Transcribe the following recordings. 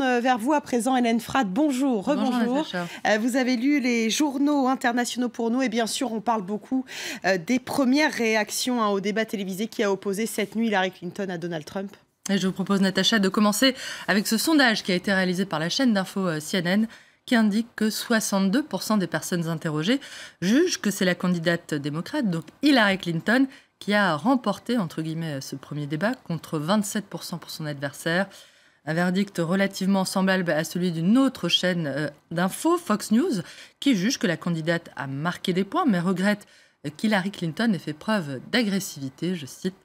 tourne vers vous à présent, Hélène Frade. Bonjour, rebonjour. Vous avez lu les journaux internationaux pour nous et bien sûr, on parle beaucoup des premières réactions au débat télévisé qui a opposé cette nuit Hillary Clinton à Donald Trump. Et je vous propose, Natacha, de commencer avec ce sondage qui a été réalisé par la chaîne d'info CNN qui indique que 62% des personnes interrogées jugent que c'est la candidate démocrate, donc Hillary Clinton, qui a remporté, entre guillemets, ce premier débat contre 27% pour son adversaire. Un verdict relativement semblable à celui d'une autre chaîne d'info, Fox News, qui juge que la candidate a marqué des points, mais regrette qu'Hillary Clinton ait fait preuve d'agressivité, je cite.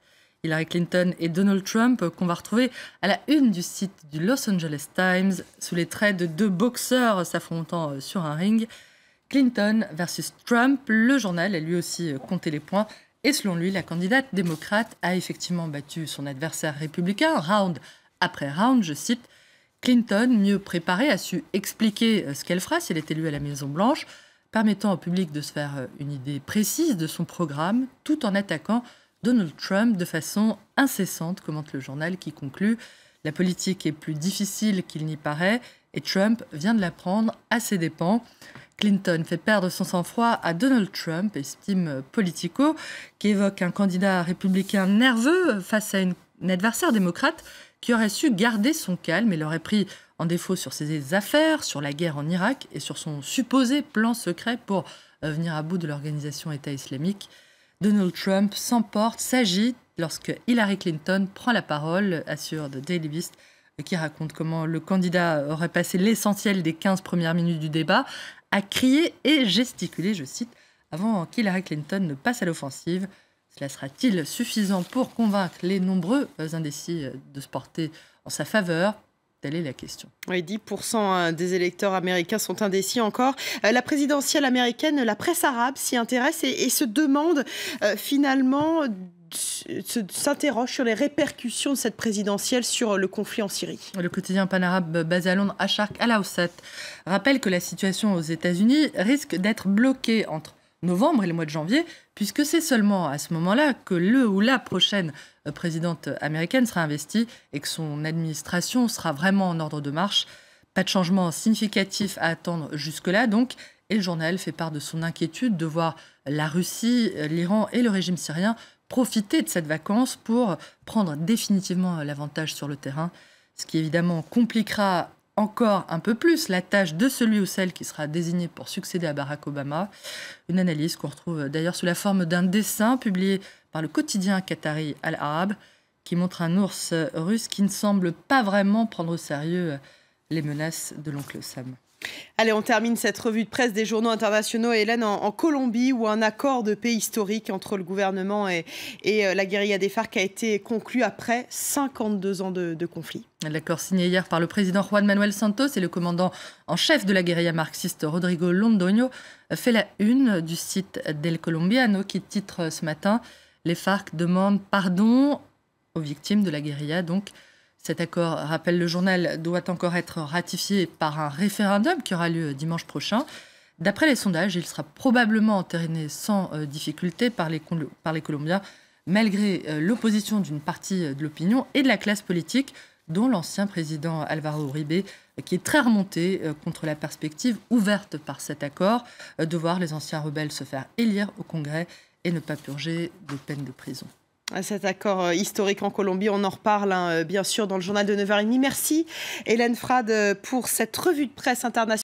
Hillary Clinton et Donald Trump, qu'on va retrouver à la une du site du Los Angeles Times, sous les traits de deux boxeurs s'affrontant sur un ring. Clinton versus Trump, le journal a lui aussi compté les points. Et selon lui, la candidate démocrate a effectivement battu son adversaire républicain, round après round, je cite. Clinton, mieux préparée, a su expliquer ce qu'elle fera si elle est élue à la Maison-Blanche, permettant au public de se faire une idée précise de son programme, tout en attaquant Donald Trump de façon incessante, commente le journal qui conclut « La politique est plus difficile qu'il n'y paraît et Trump vient de l'apprendre à ses dépens ». Clinton fait perdre son sang-froid à Donald Trump, estime Politico, qui évoque un candidat républicain nerveux face à une adversaire démocrate qui aurait su garder son calme et l'aurait pris en défaut sur ses affaires, sur la guerre en Irak et sur son supposé plan secret pour venir à bout de l'organisation État islamique. Donald Trump s'emporte, s'agite lorsque Hillary Clinton prend la parole, assure The Daily Beast, qui raconte comment le candidat aurait passé l'essentiel des 15 premières minutes du débat à crier et gesticuler, je cite, avant qu'Hillary Clinton ne passe à l'offensive. Cela sera-t-il suffisant pour convaincre les nombreux indécis de se porter en sa faveur ? Telle est la question. Oui, 10% des électeurs américains sont indécis encore. La présidentielle américaine, la presse arabe s'y intéresse et se demande finalement, s'interroge sur les répercussions de cette présidentielle sur le conflit en Syrie. Le quotidien panarabe basé à Londres, Asharq al-Awsat, rappelle que la situation aux États-Unis risque d'être bloquée entre novembre et le mois de janvier, puisque c'est seulement à ce moment-là que le ou la prochaine présidente américaine sera investie et que son administration sera vraiment en ordre de marche. Pas de changement significatif à attendre jusque-là, donc. Et le journal fait part de son inquiétude de voir la Russie, l'Iran et le régime syrien profiter de cette vacance pour prendre définitivement l'avantage sur le terrain, ce qui évidemment compliquera encore un peu plus la tâche de celui ou celle qui sera désigné pour succéder à Barack Obama. Une analyse qu'on retrouve d'ailleurs sous la forme d'un dessin publié par le quotidien qatari Al-Arab qui montre un ours russe qui ne semble pas vraiment prendre au sérieux les menaces de l'oncle Sam. Allez, on termine cette revue de presse des journaux internationaux, Hélène, en Colombie, où un accord de paix historique entre le gouvernement et la guérilla des FARC a été conclu après 52 ans de conflit. L'accord signé hier par le président Juan Manuel Santos et le commandant en chef de la guérilla marxiste Rodrigo Londoño fait la une du site d'El Colombiano qui titre ce matin « Les FARC demandent pardon aux victimes de la guérilla ». Donc, cet accord, rappelle le journal, doit encore être ratifié par un référendum qui aura lieu dimanche prochain. D'après les sondages, il sera probablement entériné sans difficulté par les Colombiens, malgré l'opposition d'une partie de l'opinion et de la classe politique, dont l'ancien président Álvaro Uribe, qui est très remonté contre la perspective ouverte par cet accord de voir les anciens rebelles se faire élire au Congrès et ne pas purger de peine de prison. Cet accord historique en Colombie, on en reparle bien sûr dans le journal de 9h30. Merci Hélène Frade pour cette revue de presse internationale.